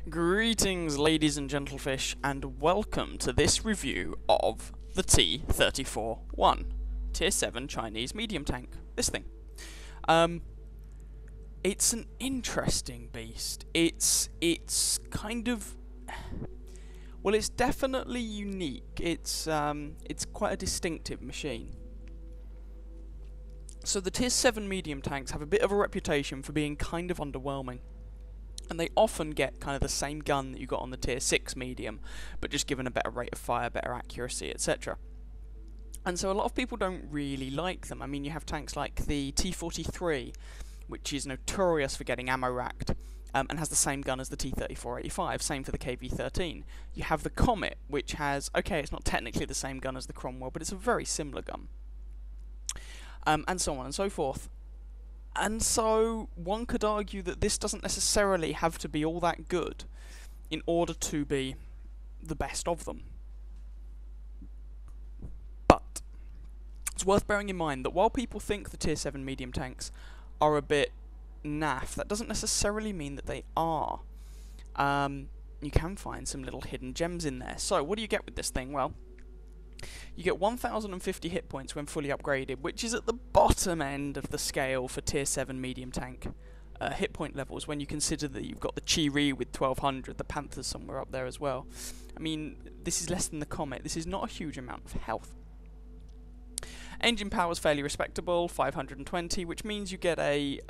Greetings, ladies and gentlefish, and welcome to this review of the T-34-1 Tier 7 Chinese medium tank. This thing. It's an interesting beast. It's kind of... well, it's definitely unique. It's quite a distinctive machine. So the Tier 7 medium tanks have a bit of a reputation for being kind of underwhelming. And they often get kind of the same gun that you got on the Tier 6 medium, but just given a better rate of fire, better accuracy, etc. And so a lot of people don't really like them. I mean, you have tanks like the T-43, which is notorious for getting ammo racked, and has the same gun as the T-34-85, same for the KV-13. You have the Comet, which has, okay, it's not technically the same gun as the Cromwell, but it's a very similar gun. And so on and so forth. And so, one could argue that this doesn't necessarily have to be all that good in order to be the best of them. But it's worth bearing in mind that while people think the Tier 7 medium tanks are a bit naff, that doesn't necessarily mean that they are. You can find some little hidden gems in there. So, what do you get with this thing? Well, you get 1,050 hit points when fully upgraded, which is at the bottom end of the scale for Tier 7 medium tank hit point levels, when you consider that you've got the Chi-Ri with 1,200, the Panther's somewhere up there as well. I mean, this is less than the Comet. This is not a huge amount of health. Engine power is fairly respectable, 520, which means you get a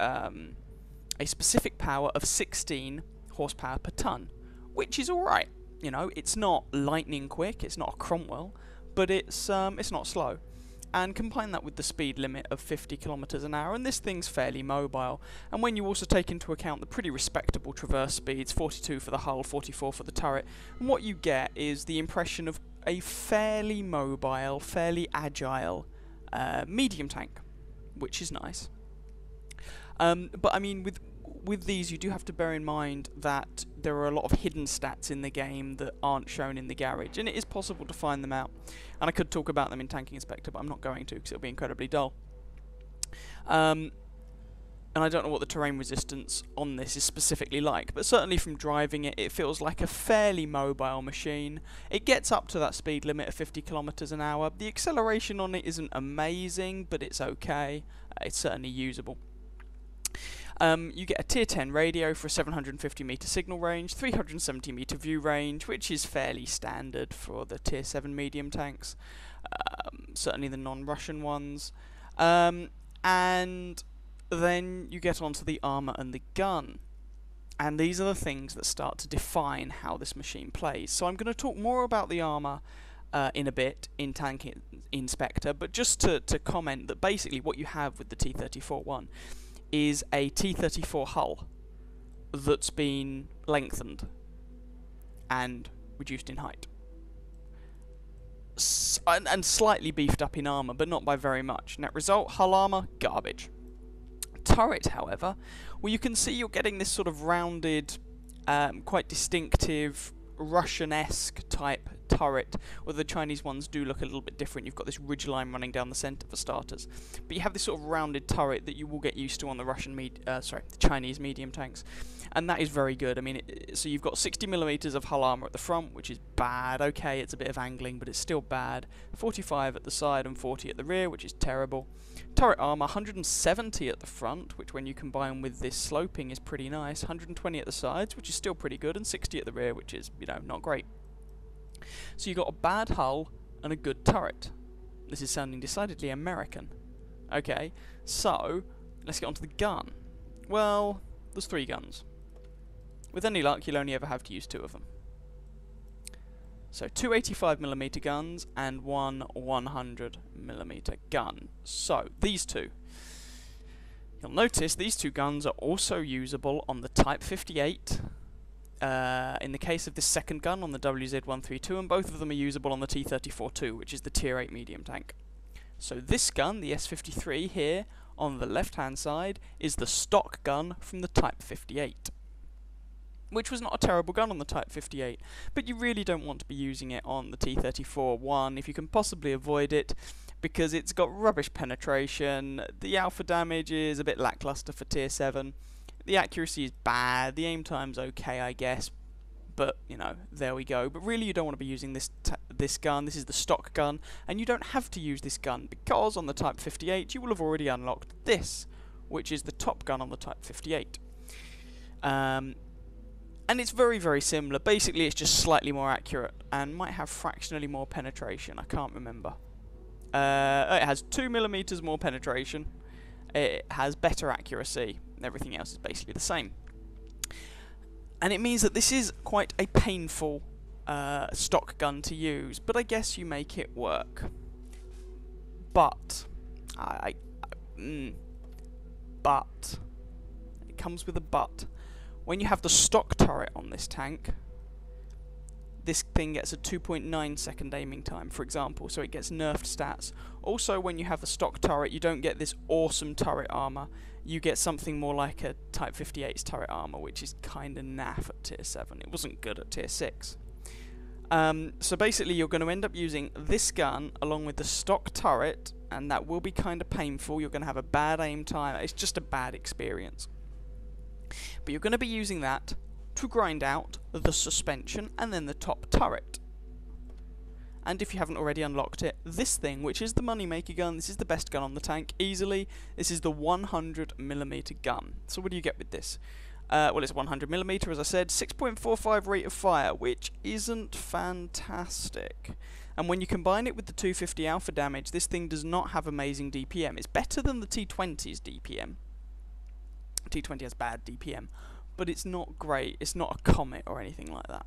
specific power of 16 horsepower per ton, which is alright. You know, it's not lightning quick, it's not a Cromwell, but it's not slow. And combine that with the speed limit of 50 kilometers an hour, and this thing's fairly mobile. And when you also take into account the pretty respectable traverse speeds, 42 for the hull, 44 for the turret, and what you get is the impression of a fairly mobile, fairly agile medium tank, which is nice. But I mean, with these, you do have to bear in mind that there are a lot of hidden stats in the game that aren't shown in the garage, and it is possible to find them out. And I could talk about them in Tanking Inspector, but I'm not going to, because it'll be incredibly dull. And I don't know what the terrain resistance on this is specifically like, but certainly from driving it, it feels like a fairly mobile machine. It gets up to that speed limit of 50 kilometers an hour. The acceleration on it isn't amazing, but it's okay. It's certainly usable. You get a Tier 10 radio for a 750 meter signal range, 370 meter view range, which is fairly standard for the Tier 7 medium tanks, certainly the non-Russian ones. And then you get onto the armor and the gun. And these are the things that start to define how this machine plays. So I'm going to talk more about the armor in a bit in Tanking Inspector, but just to comment that basically what you have with the T-34-1 is a T-34 hull that's been lengthened and reduced in height. And slightly beefed up in armour, but not by very much. Net result, hull armour, garbage. Turret, however, well, you can see you're getting this sort of rounded, quite distinctive, Russian-esque type turret, where the Chinese ones do look a little bit different. You've got this ridgeline running down the centre for starters, but you have this sort of rounded turret that you will get used to on the the Chinese medium tanks, and that is very good. I mean, so you've got 60mm of hull armour at the front, which is bad. Okay, it's a bit of angling, but it's still bad. 45 at the side and 40 at the rear, which is terrible. Turret armour, 170 at the front, which when you combine with this sloping is pretty nice. 120 at the sides, which is still pretty good, and 60 at the rear, which is, you know, not great. So you've got a bad hull and a good turret. This is sounding decidedly American. Okay, so let's get on to the gun. Well, there's 3 guns. With any luck, you'll only ever have to use 2 of them. So 2 85mm guns and 1 100mm gun. So these 2. You'll notice these 2 guns are also usable on the Type 58. In the case of this second gun on the WZ-132, and both of them are usable on the T-34-2, which is the Tier 8 medium tank. So this gun, the S53 here, on the left-hand side, is the stock gun from the Type 58. Which was not a terrible gun on the Type 58, but you really don't want to be using it on the T-34-1 if you can possibly avoid it, because it's got rubbish penetration, the alpha damage is a bit lackluster for Tier 7, the accuracy is bad, the aim time's okay, I guess, but, you know, there we go. But really, you don't want to be using this gun. This is the stock gun, and you don't have to use this gun, because on the Type 58, you will have already unlocked this, which is the top gun on the Type 58. And it's very, very similar. Basically, it's just slightly more accurate, and might have fractionally more penetration. I can't remember. It has 2mm more penetration. It has better accuracy. Everything else is basically the same. And it means that this is quite a painful stock gun to use, but I guess you make it work. But, but, it comes with a but. When you have the stock turret on this tank, this thing gets a 2.9 second aiming time, for example, so it gets nerfed stats. Also, when you have the stock turret, you don't get this awesome turret armor. You get something more like a Type 58's turret armor, which is kinda naff at tier 7. It wasn't good at tier 6. So basically, you're going to end up using this gun along with the stock turret, and that will be kinda painful. You're going to have a bad aim time. It's just a bad experience. But you're going to be using that to grind out the suspension and then the top turret. And if you haven't already unlocked it, this thing, which is the moneymaker gun, this is the best gun on the tank, easily. This is the 100mm gun. So what do you get with this? Well, it's 100mm, as I said, 6.45 rate of fire, which isn't fantastic. And when you combine it with the 250 alpha damage, this thing does not have amazing DPM. It's better than the T20's DPM. T20 has bad DPM, but it's not great. It's not a Comet or anything like that.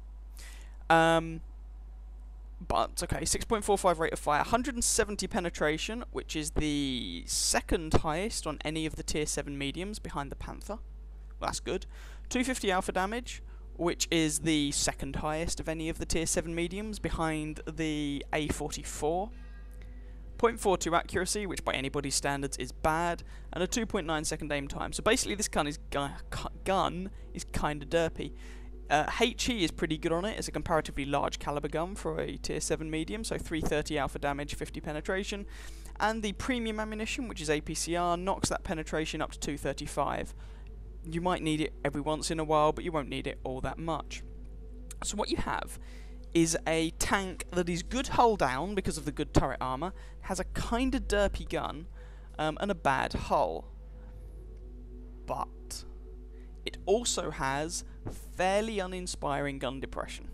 But, okay, 6.45 rate of fire, 170 penetration, which is the second highest on any of the tier 7 mediums behind the Panther. Well, that's good. 250 alpha damage, which is the second highest of any of the tier 7 mediums behind the A44. 0.42 accuracy, which by anybody's standards is bad, and a 2.9 second aim time. So basically this gun is kind of derpy. HE is pretty good on it. It's a comparatively large caliber gun for a tier 7 medium, so 330 alpha damage, 50 penetration. And the premium ammunition, which is APCR, knocks that penetration up to 235. You might need it every once in a while, but you won't need it all that much. So what you have is a tank that is good hull down because of the good turret armor, has a kinda derpy gun, and a bad hull. But it also has fairly uninspiring gun depression,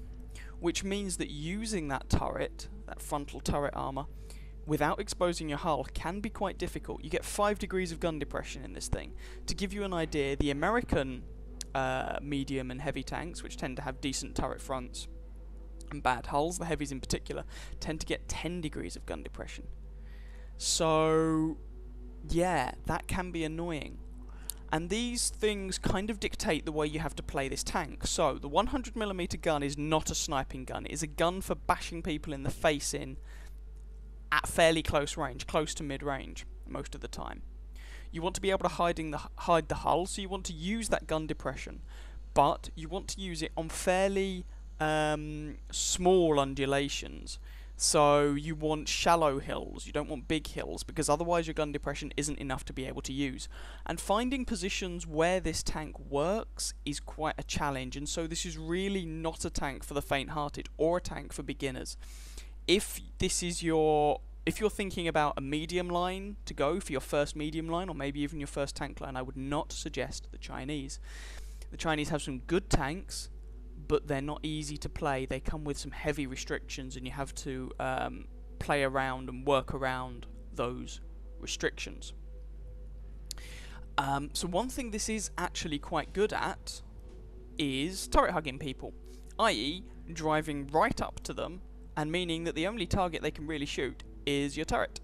which means that using that turret, that frontal turret armor, without exposing your hull can be quite difficult. You get 5 degrees of gun depression in this thing. To give you an idea, the American medium and heavy tanks, which tend to have decent turret fronts and bad hulls, the heavies in particular, tend to get 10 degrees of gun depression. So, yeah, that can be annoying. And these things kind of dictate the way you have to play this tank. So, the 100mm gun is not a sniping gun. It is a gun for bashing people in the face in at fairly close range, close to mid-range, most of the time. You want to be able to hide the hull, so you want to use that gun depression. But you want to use it on fairly small undulations. So you want shallow hills, you don't want big hills, because otherwise your gun depression isn't enough to be able to use. And finding positions where this tank works is quite a challenge, and so this is really not a tank for the faint-hearted, or a tank for beginners. If you're thinking about a medium line to go for your first medium line, or maybe even your first tank line, I would not suggest the Chinese. The Chinese have some good tanks, but they're not easy to play. They come with some heavy restrictions, and you have to play around and work around those restrictions. So one thing this is actually quite good at is turret hugging people, i.e. driving right up to them, and meaning that the only target they can really shoot is your turret.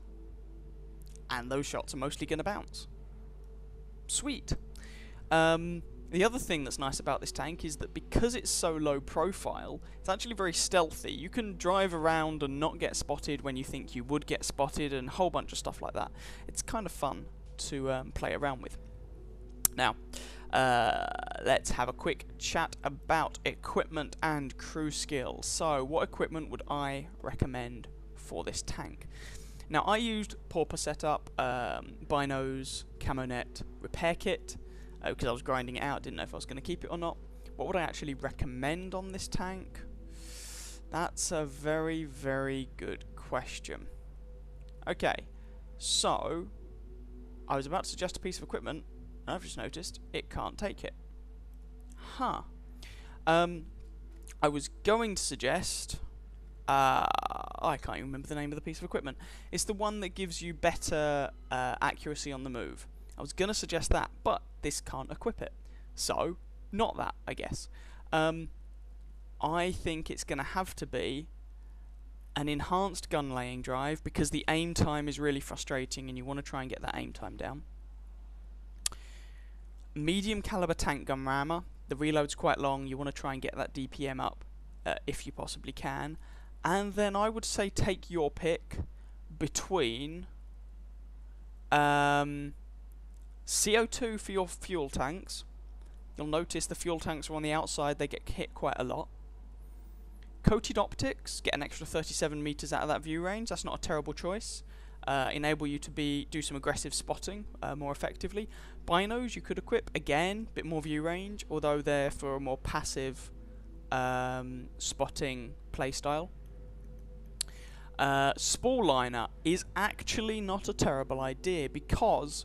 And those shots are mostly going to bounce. Sweet. The other thing that's nice about this tank is that because it's so low profile, it's actually very stealthy. You can drive around and not get spotted when you think you would get spotted, and a whole bunch of stuff like that. It's kind of fun to play around with. Now, let's have a quick chat about equipment and crew skills. So, what equipment would I recommend for this tank? Now, I used Pauper setup, binos, camo net, repair kit, because I was grinding it out, didn't know if I was going to keep it or not. What would I actually recommend on this tank? That's a very, very good question. Okay, so I was about to suggest a piece of equipment, and I've just noticed it can't take it. Huh. I was going to suggest... I can't even remember the name of the piece of equipment. It's the one that gives you better accuracy on the move. I was going to suggest that, but this can't equip it. So, not that, I guess. I think it's going to have to be an enhanced gun laying drive, because the aim time is really frustrating and you want to try and get that aim time down. Medium caliber tank gun rammer. The reload's quite long, you want to try and get that DPM up if you possibly can. And then I would say take your pick between CO2 for your fuel tanks. You'll notice the fuel tanks are on the outside, they get hit quite a lot. Coated optics, get an extra 37 meters out of that view range, that's not a terrible choice. Enable you to do some aggressive spotting more effectively. Binos you could equip, again, a bit more view range, although they're for a more passive spotting playstyle. Spall liner is actually not a terrible idea, because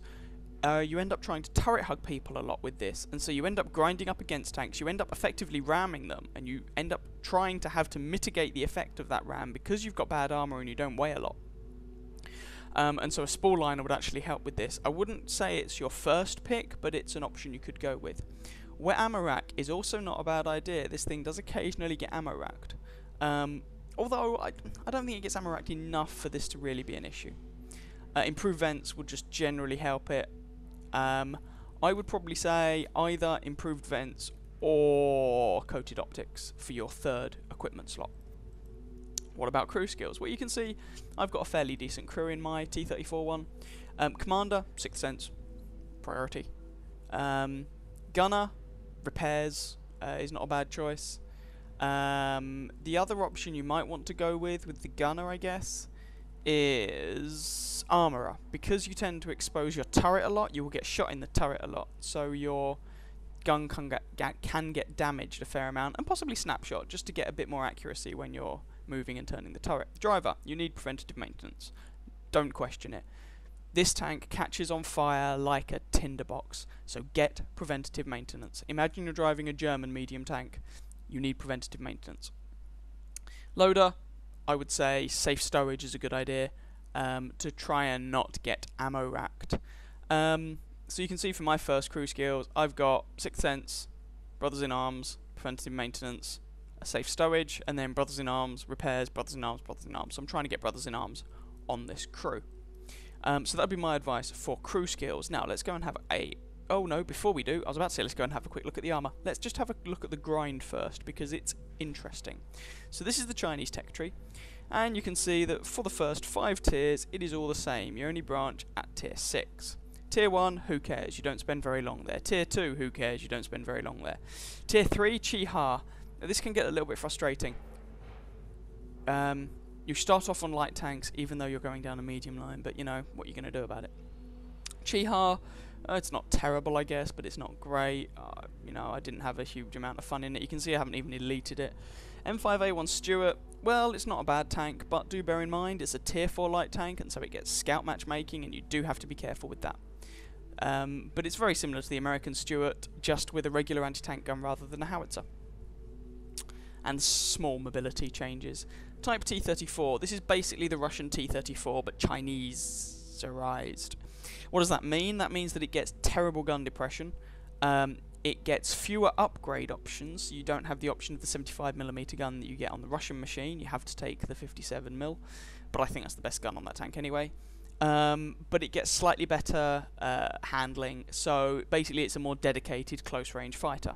you end up trying to turret hug people a lot with this, and so you end up grinding up against tanks, you end up effectively ramming them, and you end up trying to have to mitigate the effect of that ram because you've got bad armor and you don't weigh a lot. And so a spall liner would actually help with this. I wouldn't say it's your first pick, but it's an option you could go with. Wet ammo rack is also not a bad idea. This thing does occasionally get ammo racked. Although I don't think it gets ammo racked enough for this to really be an issue. Improved vents would just generally help it. I would probably say either improved vents or coated optics for your third equipment slot. What about crew skills? Well, you can see I've got a fairly decent crew in my T-34-1. Commander, 6th Sense, priority. Gunner, repairs, is not a bad choice. The other option you might want to go with the gunner, I guess, is armourer. Because you tend to expose your turret a lot, you will get shot in the turret a lot, so your gun can get damaged a fair amount, and possibly snapshot, just to get a bit more accuracy when you're moving and turning the turret. Driver, you need preventative maintenance. Don't question it. This tank catches on fire like a tinderbox, so get preventative maintenance. Imagine you're driving a German medium tank. You need preventative maintenance. Loader, I would say safe stowage is a good idea to try and not get ammo racked. So you can see from my first crew skills, I've got 6th Sense, Brothers in Arms, preventative maintenance, a safe stowage, and then Brothers in Arms, repairs, Brothers in Arms, Brothers in Arms. So I'm trying to get Brothers in Arms on this crew. So that would be my advice for crew skills. Now let's go and have a... Oh no, before we do, I was about to say let's go and have a quick look at the armour. Let's just have a look at the grind first, because it's interesting. So this is the Chinese tech tree, and you can see that for the first 5 tiers, it is all the same. You only branch at tier 6. Tier 1, who cares? You don't spend very long there. Tier 2, who cares? You don't spend very long there. Tier 3, Chi-Ha. Now, this can get a little bit frustrating. You start off on light tanks, even though you're going down a medium line, but you know, what are you going to do about it? Chi-Ha, it's not terrible, I guess, but it's not great. You know, I didn't have a huge amount of fun in it. You can see I haven't even deleted it. M5A1 Stuart, well, it's not a bad tank, but do bear in mind it's a tier 4 light tank, and so it gets scout matchmaking, and you do have to be careful with that. But it's very similar to the American Stuart, just with a regular anti-tank gun rather than a howitzer. And small mobility changes. Type T-34, this is basically the Russian T-34, but Chinese-erized. What does that mean? That means that it gets terrible gun depression. It gets fewer upgrade options. You don't have the option of the 75mm gun that you get on the Russian machine. You have to take the 57mm, but I think that's the best gun on that tank anyway. But it gets slightly better handling, so basically it's a more dedicated close-range fighter.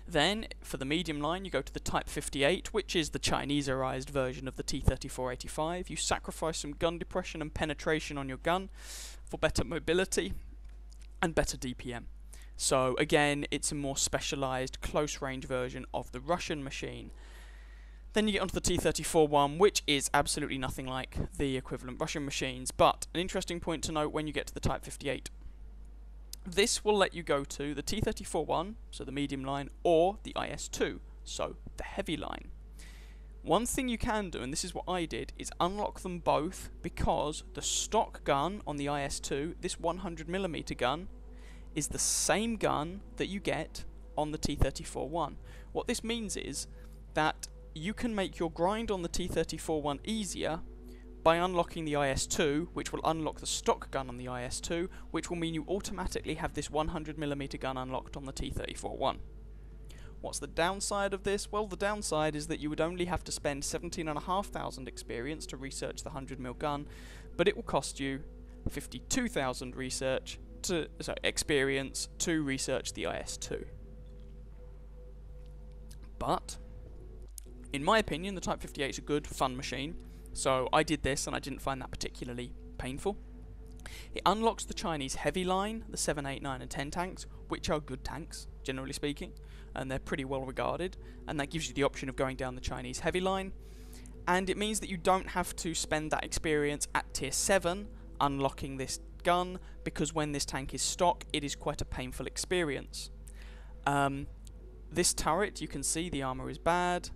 Then, for the medium line, you go to the Type 58, which is the Chinese-erized version of the T-34-85. You sacrifice some gun depression and penetration on your gun for better mobility and better DPM. So, again, it's a more specialised, close-range version of the Russian machine. Then you get onto the T-34-1, which is absolutely nothing like the equivalent Russian machines. But, an interesting point to note when you get to the Type 58. This will let you go to the T-34-1, so the medium line, or the IS-2, so the heavy line. One thing you can do, and this is what I did, is unlock them both, because the stock gun on the IS-2, this 100mm gun, is the same gun that you get on the T-34-1. What this means is that you can make your grind on the T-34-1 easier by unlocking the IS-2, which will unlock the stock gun on the IS-2, which will mean you automatically have this 100mm gun unlocked on the T-34-1. What's the downside of this? Well, the downside is that you would only have to spend 17,500 experience to research the 100mm gun, but it will cost you 52,000 experience to research the IS-2. But, in my opinion, the Type 58 is a good, fun machine, so I did this and I didn't find that particularly painful. It unlocks the Chinese heavy line, the 7, 8, 9 and 10 tanks, which are good tanks, generally speaking, and they're pretty well regarded, and that gives you the option of going down the Chinese heavy line, and it means that you don't have to spend that experience at tier 7 unlocking this gun, because when this tank is stock, it is quite a painful experience. This turret, you can see the armor is bad.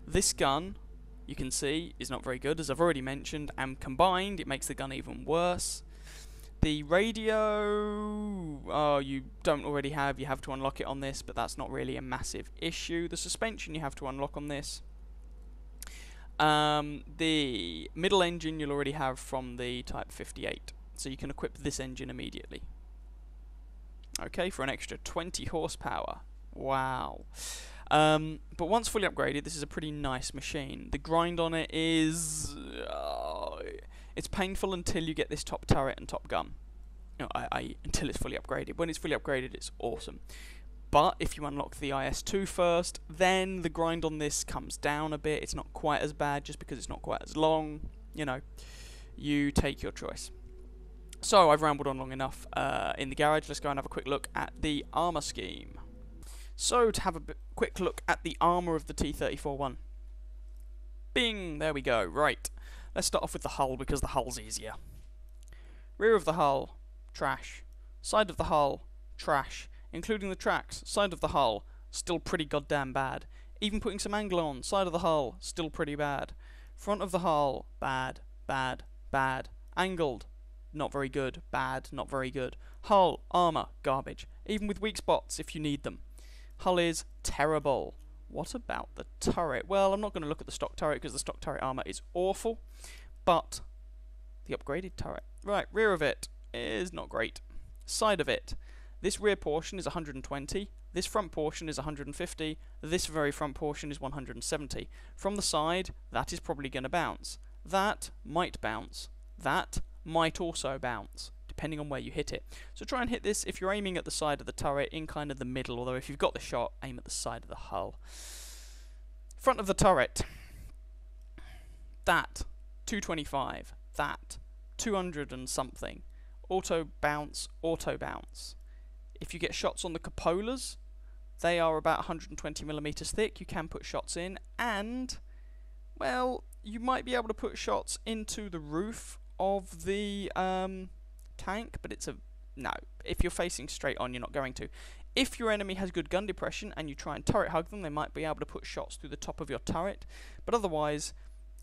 This gun, you can see, is not very good, as I've already mentioned, and combined, it makes the gun even worse. The radio, you don't already have, you have to unlock it on this, but that's not really a massive issue. The suspension you have to unlock on this. The middle engine you'll already have from the Type 58, so you can equip this engine immediately. Okay, for an extra 20 horsepower. Wow. But once fully upgraded, this is a pretty nice machine. The grind on it is... it's painful until you get this top turret and top gun. No, until it's fully upgraded. When it's fully upgraded, it's awesome. But if you unlock the IS-2 first, then the grind on this comes down a bit. It's not quite as bad just because it's not quite as long. You know, you take your choice. So I've rambled on long enough in the garage. Let's go and have a quick look at the armor scheme. So to have a quick look at the armor of the T-34-1. Bing! There we go. Right. Let's start off with the hull because the hull's easier. Rear of the hull, trash. Side of the hull, trash. Including the tracks, side of the hull, still pretty goddamn bad. Even putting some angle on, side of the hull, still pretty bad. Front of the hull, bad, bad, bad. Angled, not very good, bad, not very good. Hull, armor, garbage. Even with weak spots if you need them. Hull is terrible. What about the turret? Well, I'm not going to look at the stock turret because the stock turret armor is awful. But the upgraded turret. Right, rear of it is not great. Side of it. This rear portion is 120. This front portion is 150. This very front portion is 170. From the side, that is probably going to bounce. That might bounce. That might also bounce, depending on where you hit it. So try and hit this if you're aiming at the side of the turret in kind of the middle, although if you've got the shot, aim at the side of the hull. Front of the turret. That, 225. That, 200 and something. Auto bounce, auto bounce. If you get shots on the cupolas, they are about 120mm thick. You can put shots in, and, well, you might be able to put shots into the roof of the tank, but it's a no. If you're facing straight on, you're not going to. If your enemy has good gun depression and you try and turret hug them, they might be able to put shots through the top of your turret. But otherwise,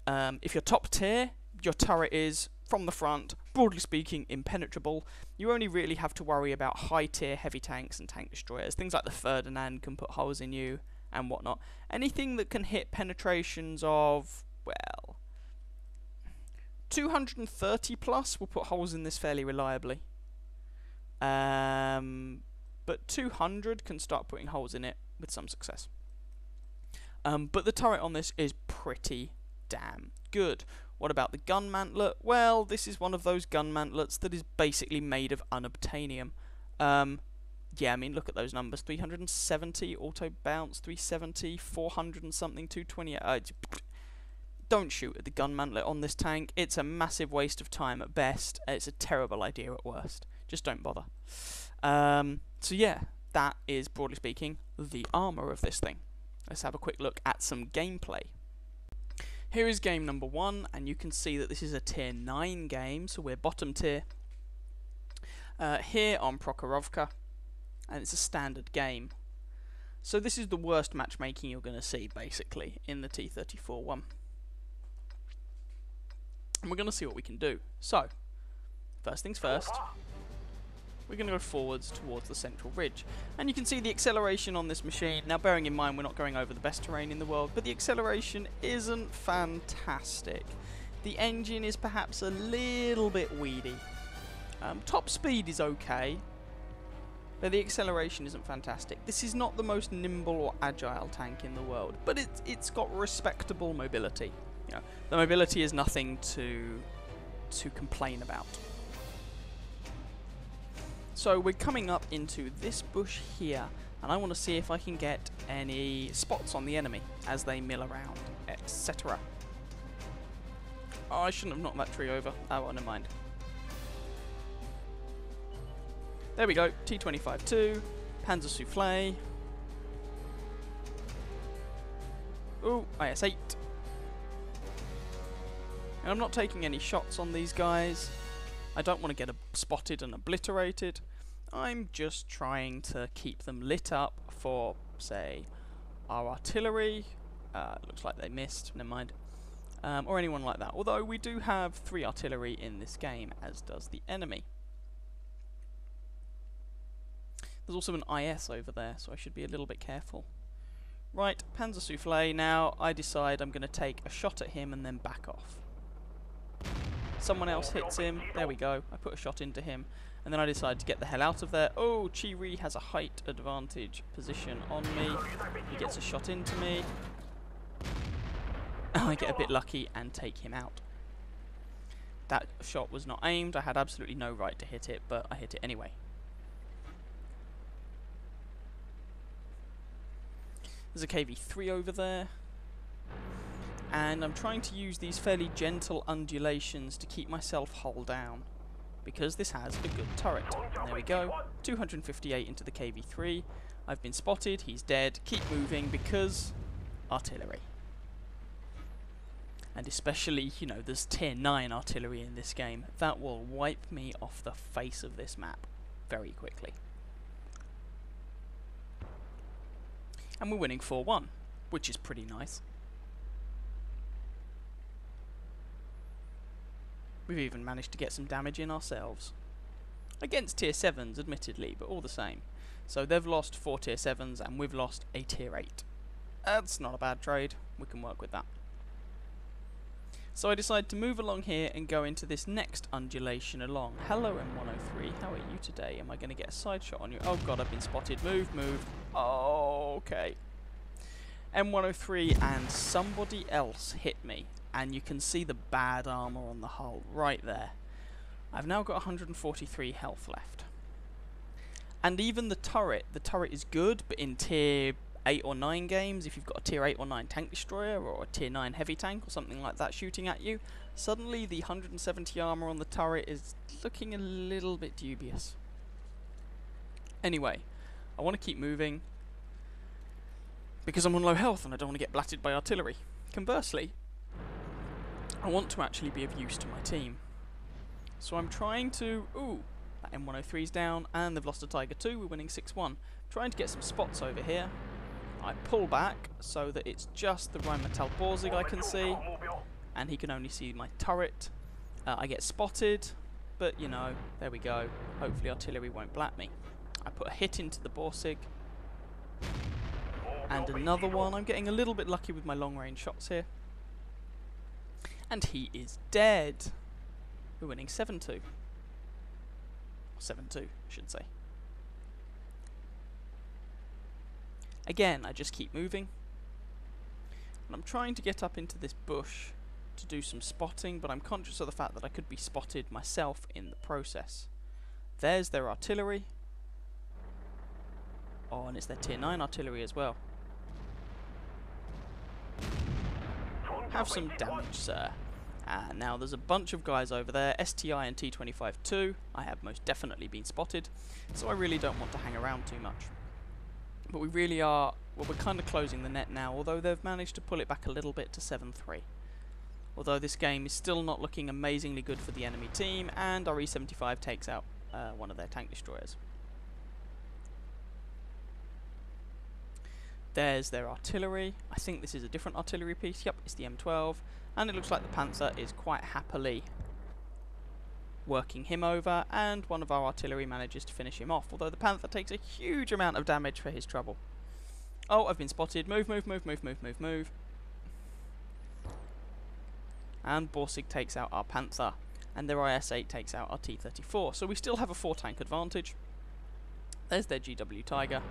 if you're top tier, your turret is, from the front, broadly speaking, impenetrable. You only really have to worry about high tier heavy tanks and tank destroyers. Things like the Ferdinand can put holes in you and whatnot. Anything that can hit penetrations of, well, 230 plus will put holes in this fairly reliably. But 200 can start putting holes in it with some success. But the turret on this is pretty damn good. What about the gun mantlet? Well, this is one of those gun mantlets that is basically made of unobtainium. Yeah, I mean, look at those numbers. 370 auto bounce, 370, 400 and something, 220. Don't shoot at the gun mantlet on this tank. It's a massive waste of time at best. It's a terrible idea at worst. Just don't bother. So yeah, that is, broadly speaking, the armor of this thing. Let's have a quick look at some gameplay. Here is game number 1, and you can see that this is a tier 9 game, so we're bottom tier. Here on Prokhorovka, and it's a standard game. So this is the worst matchmaking you're going to see, basically, in the T-34-1. And we're going to see what we can do. So, first things first, we're going to go forwards towards the central ridge. And you can see the acceleration on this machine. Now, bearing in mind we're not going over the best terrain in the world, but the acceleration isn't fantastic. The engine is perhaps a little bit weedy. Top speed is okay, but the acceleration isn't fantastic. This is not the most nimble or agile tank in the world, but it's got respectable mobility. You know, the mobility is nothing to complain about. So we're coming up into this bush here, and I want to see if I can get any spots on the enemy as they mill around, etc. Oh, I shouldn't have knocked that tree over. Oh, well, never mind. There we go, T-35-2, Panzer Soufflé. Ooh, IS-8. And I'm not taking any shots on these guys. I don't want to get spotted and obliterated. I'm just trying to keep them lit up for, say, our artillery. Looks like they missed, never mind. Or anyone like that. Although we do have 3 artillery in this game, as does the enemy. There's also an IS over there, so I should be a little bit careful. Right, Panzer Soufflé. Now I decide I'm going to take a shot at him and then back off. Someone else hits him. There we go. I put a shot into him. And then I decide to get the hell out of there. Oh, Chiri has a height advantage position on me. He gets a shot into me. I get a bit lucky and take him out. That shot was not aimed. I had absolutely no right to hit it, but I hit it anyway. There's a KV-3 over there. And I'm trying to use these fairly gentle undulations to keep myself hull down, because this has a good turret. And there we go, 258 into the KV-3. I've been spotted, he's dead. Keep moving because artillery. And especially, you know, there's tier 9 artillery in this game. That will wipe me off the face of this map very quickly. And we're winning 4-1, which is pretty nice. We've even managed to get some damage in ourselves. Against tier 7s, admittedly, but all the same. So they've lost 4 tier 7s and we've lost a tier 8. That's not a bad trade. We can work with that. So I decide to move along here and go into this next undulation along. Hello M103, how are you today? Am I going to get a side shot on you? Oh god, I've been spotted. Move, move. Oh, okay. M103 and somebody else hit me. And you can see the bad armor on the hull right there. I've now got 143 health left. And even the turret is good, but in tier 8 or 9 games, if you've got a tier 8 or 9 tank destroyer or a tier 9 heavy tank or something like that shooting at you, suddenly the 170 armor on the turret is looking a little bit dubious. Anyway, I want to keep moving because I'm on low health and I don't want to get blatted by artillery. Conversely, I want to actually be of use to my team. So I'm trying to... Ooh, that M103's down and they've lost a Tiger 2. We're winning 6-1. Trying to get some spots over here. I pull back so that it's just the Rheinmetall Borzig I can see, and he can only see my turret. I get spotted, but you know, there we go. Hopefully artillery won't blat me. I put a hit into the Borzig, and another one. I'm getting a little bit lucky with my long range shots here. And he is dead. We're winning 7-2. 7-2, I should say. Again, I just keep moving. And I'm trying to get up into this bush to do some spotting, but I'm conscious of the fact that I could be spotted myself in the process. There's their artillery. Oh, and it's their tier 9 artillery as well. Have some damage, sir. And now there's a bunch of guys over there, STI and T-35-2. I have most definitely been spotted, so I really don't want to hang around too much. But we really are, well, we're kind of closing the net now, although they've managed to pull it back a little bit to 7-3. Although this game is still not looking amazingly good for the enemy team, and our E-75 takes out one of their tank destroyers. There's their artillery. I think this is a different artillery piece. Yep, it's the M12. And it looks like the Panzer is quite happily working him over, and one of our artillery manages to finish him off, although the Panther takes a huge amount of damage for his trouble. Oh, I've been spotted. Move, move, move, move, move, move, move. And Borsig takes out our Panther, and their IS-8 takes out our T-34. So we still have a 4-tank advantage. There's their GW Tiger.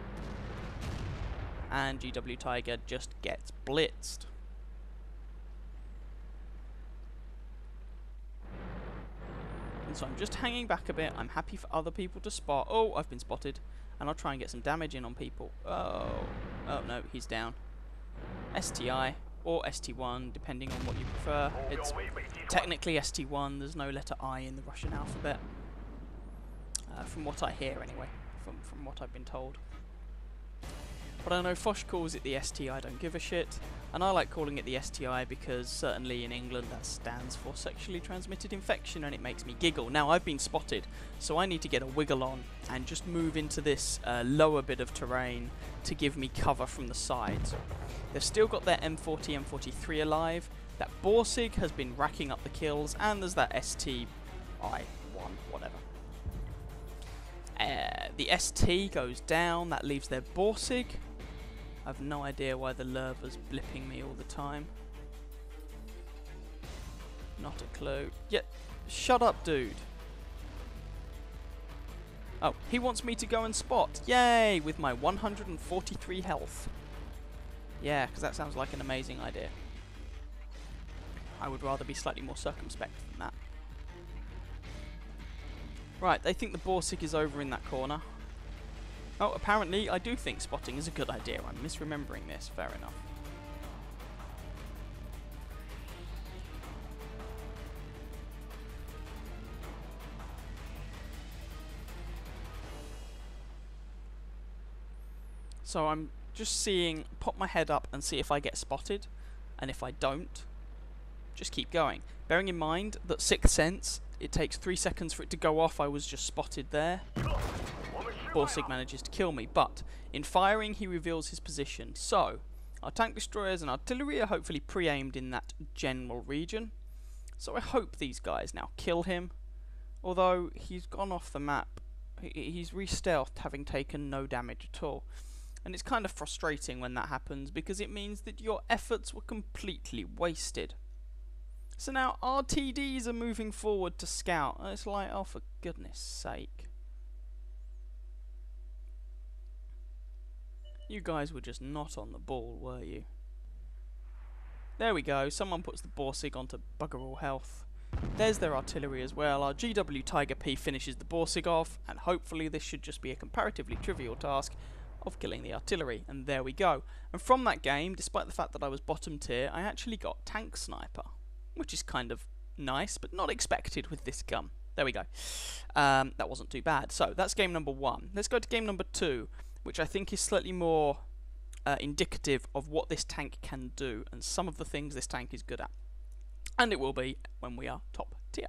And GW Tiger just gets blitzed. And so I'm just hanging back a bit. I'm happy for other people to spot. Oh, I've been spotted. And I'll try and get some damage in on people. Oh, no, he's down. STI or ST1, depending on what you prefer. It's technically ST1. There's no letter I in the Russian alphabet. From what I hear, anyway. From what I've been told. But I know Foch calls it the ST, I don't give a shit. And I like calling it the STI because certainly in England that stands for sexually transmitted infection, and it makes me giggle. Now I've been spotted, so I need to get a wiggle on and just move into this lower bit of terrain to give me cover from the sides. They've still got their M40, M43 alive. That Borsig has been racking up the kills, and there's that STI-1, whatever. The ST goes down, that leaves their Borsig. I've no idea why the Lerva's blipping me all the time. Not a clue. Yeah, shut up, dude. Oh, he wants me to go and spot. Yay, with my 143 health. Yeah, because that sounds like an amazing idea. I would rather be slightly more circumspect than that. Right, they think the Borsig is over in that corner. Oh, apparently I do think spotting is a good idea. I'm misremembering this. Fair enough. So I'm just seeing, pop my head up and see if I get spotted. And if I don't, just keep going. Bearing in mind that Sixth Sense, it takes 3 seconds for it to go off. I was just spotted there. Borsig manages to kill me, but in firing he reveals his position. So our tank destroyers and artillery are hopefully pre-aimed in that general region. So I hope these guys now kill him. Although he's gone off the map. He's re-stealthed, having taken no damage at all. And it's kind of frustrating when that happens, because it means that your efforts were completely wasted. So now RTDs are moving forward to scout. And it's like, oh, for goodness sake. You guys were just not on the ball, were you? There we go. Someone puts the Borsig onto bugger all health. There's their artillery as well. Our GW Tiger P finishes the Borsig off, and hopefully this should just be a comparatively trivial task of killing the artillery. And there we go. And from that game, despite the fact that I was bottom tier, I actually got Tank Sniper, which is kind of nice, but not expected with this gun. There we go. That wasn't too bad. So that's game number 1. Let's go to game number 2. Which I think is slightly more indicative of what this tank can do and some of the things this tank is good at. And it will be when we are top tier.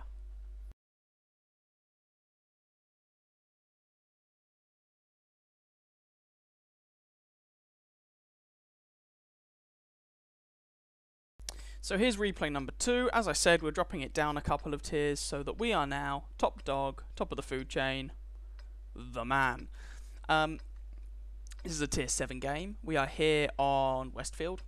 So here's replay number 2. As I said, we're dropping it down a couple of tiers so that we are now top dog, top of the food chain, the man. This is a tier 7 game. We are here on Westfield.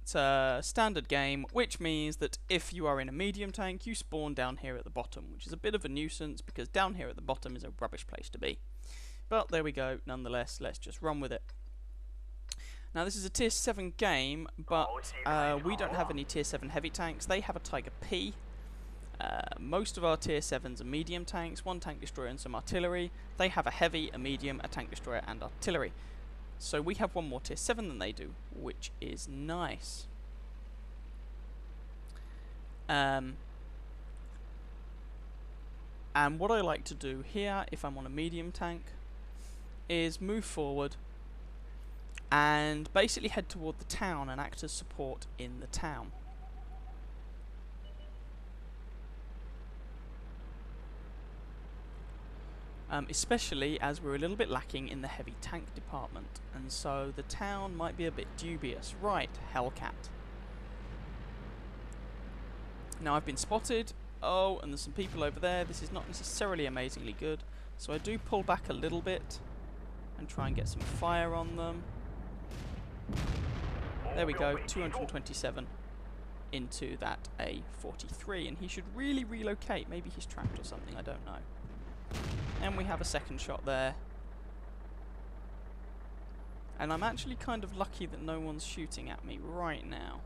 It's a standard game, which means that if you are in a medium tank, you spawn down here at the bottom, which is a bit of a nuisance because down here at the bottom is a rubbish place to be. But there we go, nonetheless, let's just run with it. Now this is a tier 7 game, but we don't have any tier 7 heavy tanks. They have a Tiger P. Most of our tier 7s are medium tanks, 1 tank destroyer and some artillery. They have a heavy, a medium, a tank destroyer and artillery. So we have 1 more tier 7 than they do, which is nice. And what I like to do here, if I'm on a medium tank, is move forward and basically head toward the town and act as support in the town. especially as we're a little bit lacking in the heavy tank department, and so the town might be a bit dubious. Right, Hellcat. Now I've been spotted. Oh, and there's some people over there. This is not necessarily amazingly good, so I do pull back a little bit and try and get some fire on them. There we go, 227 into that A43, and he should really relocate. Maybe he's trapped or something, I don't know. And we have a second shot there. And I'm actually kind of lucky that no one's shooting at me right now.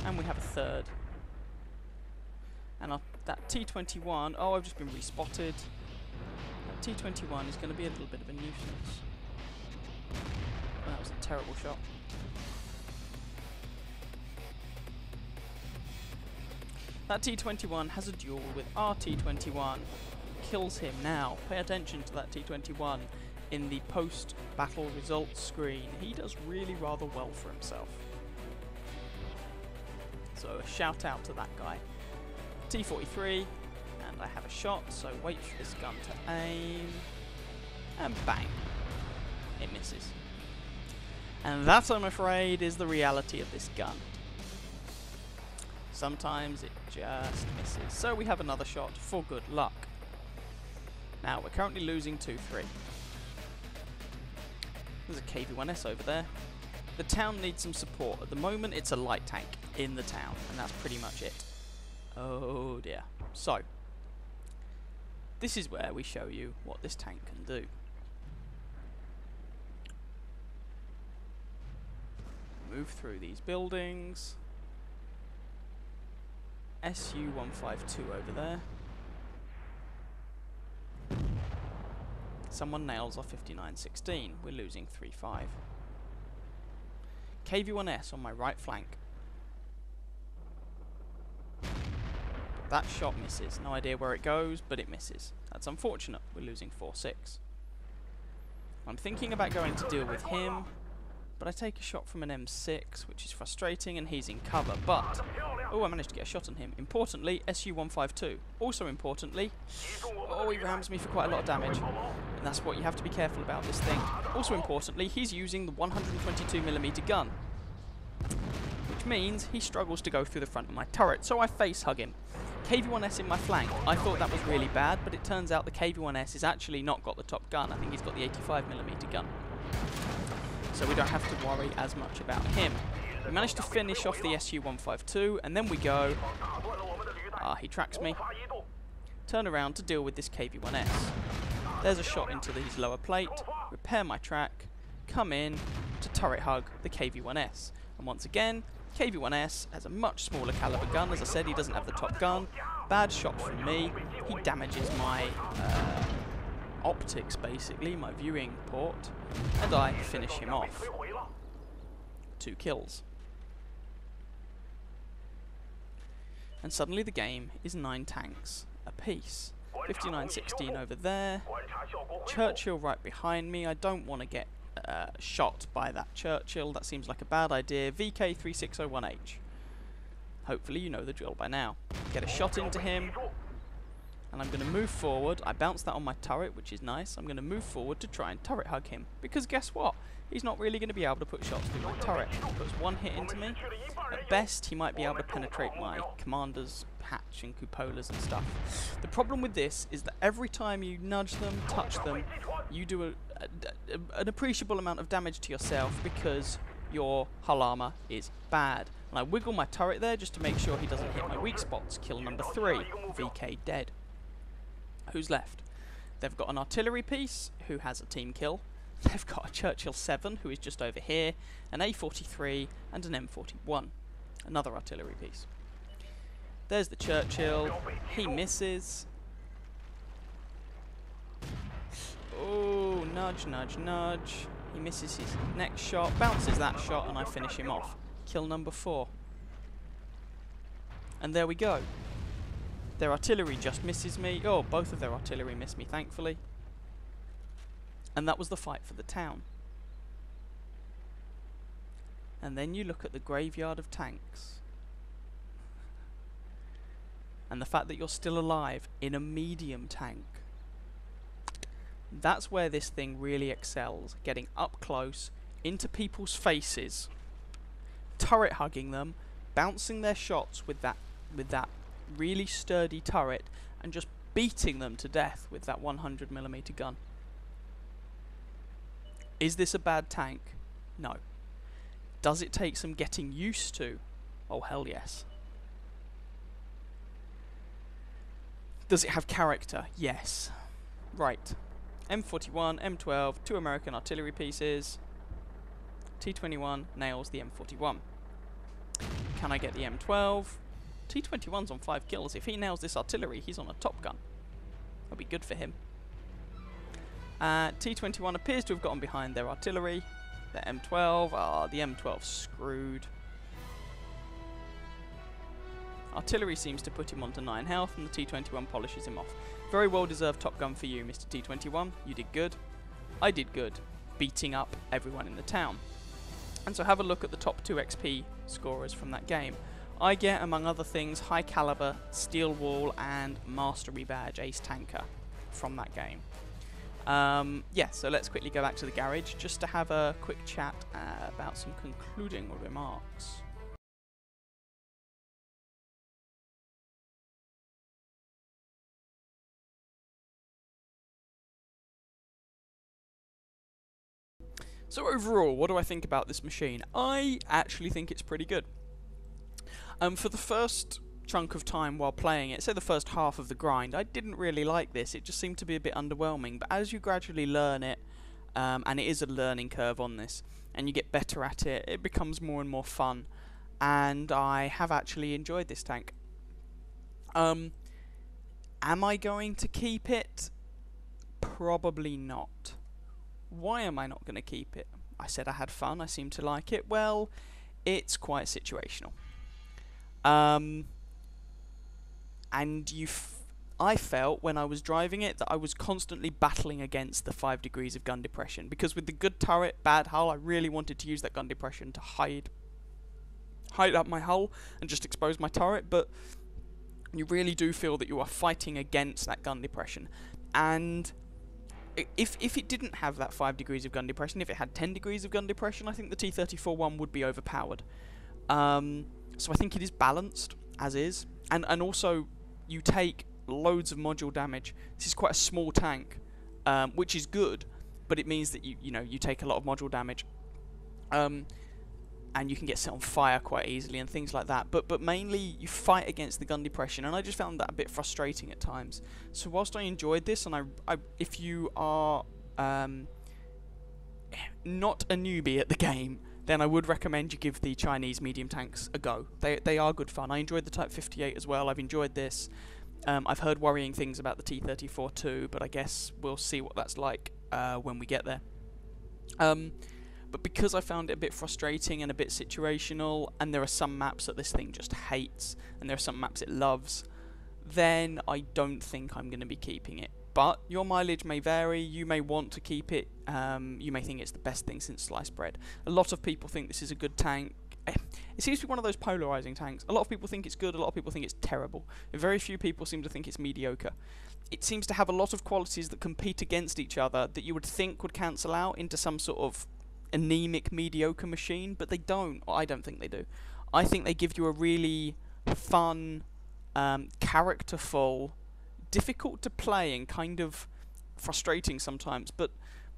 And we have a third. And that T-21, oh, I've just been respotted. That T-21 is going to be a little bit of a nuisance. That was a terrible shot. That T-21 has a duel with our T-21. Kills him now. Pay attention to that T-21 in the post-battle results screen. He does really rather well for himself. So a shout out to that guy. T-43, and I have a shot, so wait for this gun to aim, and bang, it misses. And that, I'm afraid, is the reality of this gun. Sometimes it just misses. So we have another shot for good luck. Now, we're currently losing 2-3. There's a KV-1S over there. The town needs some support. At the moment, it's a light tank in the town, and that's pretty much it. Oh dear. So, this is where we show you what this tank can do. Move through these buildings. SU-152 over there. Someone nails our 59-16. We're losing 3-5. KV-1S on my right flank. That shot misses. No idea where it goes, but it misses. That's unfortunate. We're losing 4-6. I'm thinking about going to deal with him, but I take a shot from an M6, which is frustrating, and he's in cover. But, oh, I managed to get a shot on him. Importantly, SU-152. Also importantly, oh, he rams me for quite a lot of damage. And that's what you have to be careful about this thing. Also importantly, he's using the 122mm gun, which means he struggles to go through the front of my turret, so I face hug him. KV-1S in my flank. I thought that was really bad, but it turns out the KV-1S has actually not got the top gun. I think he's got the 85mm gun. So we don't have to worry as much about him. We managed to finish off the SU-152, and then we go... he tracks me. Turn around to deal with this KV-1S. There's a shot into his lower plate. Repair my track. Come in to turret hug the KV-1S. And once again, KV-1S has a much smaller caliber gun. As I said, he doesn't have the top gun. Bad shot from me. He damages my optics, basically, my viewing port, and I finish him off. 2 kills. And suddenly the game is 9 tanks apiece. 59-16 over there. Churchill right behind me. I don't want to get shot by that Churchill. That seems like a bad idea. VK-3601H. Hopefully you know the drill by now. Get a shot into him, and I'm going to move forward. I bounce that on my turret, which is nice. I'm going to move forward to try and turret hug him, because guess what? He's not really going to be able to put shots through my turret. He puts 1 hit into me. At best, he might be able to penetrate my commander's hatch and cupolas and stuff. The problem with this is that every time you nudge them, touch them, you do an appreciable amount of damage to yourself because your hull armor is bad. And I wiggle my turret there just to make sure he doesn't hit my weak spots. Kill number 3. VK dead. Who's left? They've got an artillery piece who has a team kill. They've got a Churchill 7 who is just over here, an A43 and an M41. Another artillery piece. There's the Churchill. He misses. Oh, nudge, nudge, nudge. He misses his next shot, bounces that shot, and I finish him off. Kill number 4. And there we go. Their artillery just misses me. Oh, both of their artillery miss me, thankfully. And that was the fight for the town. And then you look at the graveyard of tanks. And the fact that you're still alive in a medium tank. That's where this thing really excels, getting up close, into people's faces, turret hugging them, bouncing their shots with that really sturdy turret, and just beating them to death with that 100mm gun. Is this a bad tank? No. Does it take some getting used to? Oh, hell yes. Does it have character? Yes. Right. M41, M12, 2 American artillery pieces. T-21 nails the M41. Can I get the M12? T-21's on 5 kills. If he nails this artillery, he's on a top gun. That'll be good for him. T-21 appears to have gotten behind their artillery. The M12, the M12's screwed. Artillery seems to put him onto 9 health, and the T-21 polishes him off. Very well deserved top gun for you, Mr. T-21. You did good. I did good, beating up everyone in the town. And so have a look at the top 2 XP scorers from that game. I get, among other things, High Caliber, Steel Wall, and Mastery Badge Ace Tanker from that game. Yeah, so let's quickly go back to the garage just to have a quick chat about some concluding remarks. So overall, what do I think about this machine? I actually think it's pretty good. For the first chunk of time while playing it, say the first half of the grind, I didn't really like this. It just seemed to be a bit underwhelming. But as you gradually learn it, and it is a learning curve on this, and you get better at it, it becomes more and more fun. And I have actually enjoyed this tank. Am I going to keep it? Probably not. Why am I not going to keep it? I said I had fun, I seem to like it. Well, it's quite situational. And I felt when I was driving it that I was constantly battling against the 5 degrees of gun depression, because with the good turret, bad hull, I really wanted to use that gun depression to hide up my hull and just expose my turret, but you really do feel that you are fighting against that gun depression. And if it didn't have that 5 degrees of gun depression, if it had 10 degrees of gun depression, I think the T-34-1 would be overpowered. So I think it is balanced, as is. And also, you take loads of module damage. This is quite a small tank, which is good, but it means that you take a lot of module damage. And you can get set on fire quite easily and things like that. But mainly, you fight against the gun depression, and I just found that a bit frustrating at times. So whilst I enjoyed this, and if you are not a newbie at the game, then I would recommend you give the Chinese medium tanks a go. They are good fun. I enjoyed the Type 58 as well. I've enjoyed this. I've heard worrying things about the T-34 too, but I guess we'll see what that's like when we get there. But because I found it a bit frustrating and a bit situational, and there are some maps that this thing just hates, and there are some maps it loves, then I don't think I'm going to be keeping it. But your mileage may vary, you may want to keep it, you may think it's the best thing since sliced bread. A lot of people think this is a good tank. It seems to be one of those polarizing tanks. A lot of people think it's good, a lot of people think it's terrible. Very few people seem to think it's mediocre. It seems to have a lot of qualities that compete against each other that you would think would cancel out into some sort of anemic, mediocre machine, but they don't. I don't think they do. I think they give you a really fun, characterful, difficult to play and kind of frustrating sometimes, but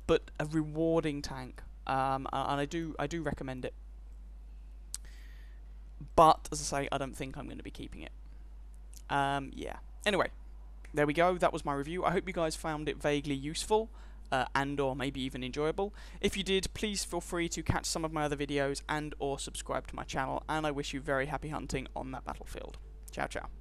a rewarding tank. And I do recommend it. But as I say, I don't think I'm going to be keeping it. Yeah. Anyway, there we go. That was my review. I hope you guys found it vaguely useful. And or maybe even enjoyable. If you did, please feel free to catch some of my other videos and or subscribe to my channel, and I wish you very happy hunting on that battlefield. Ciao ciao.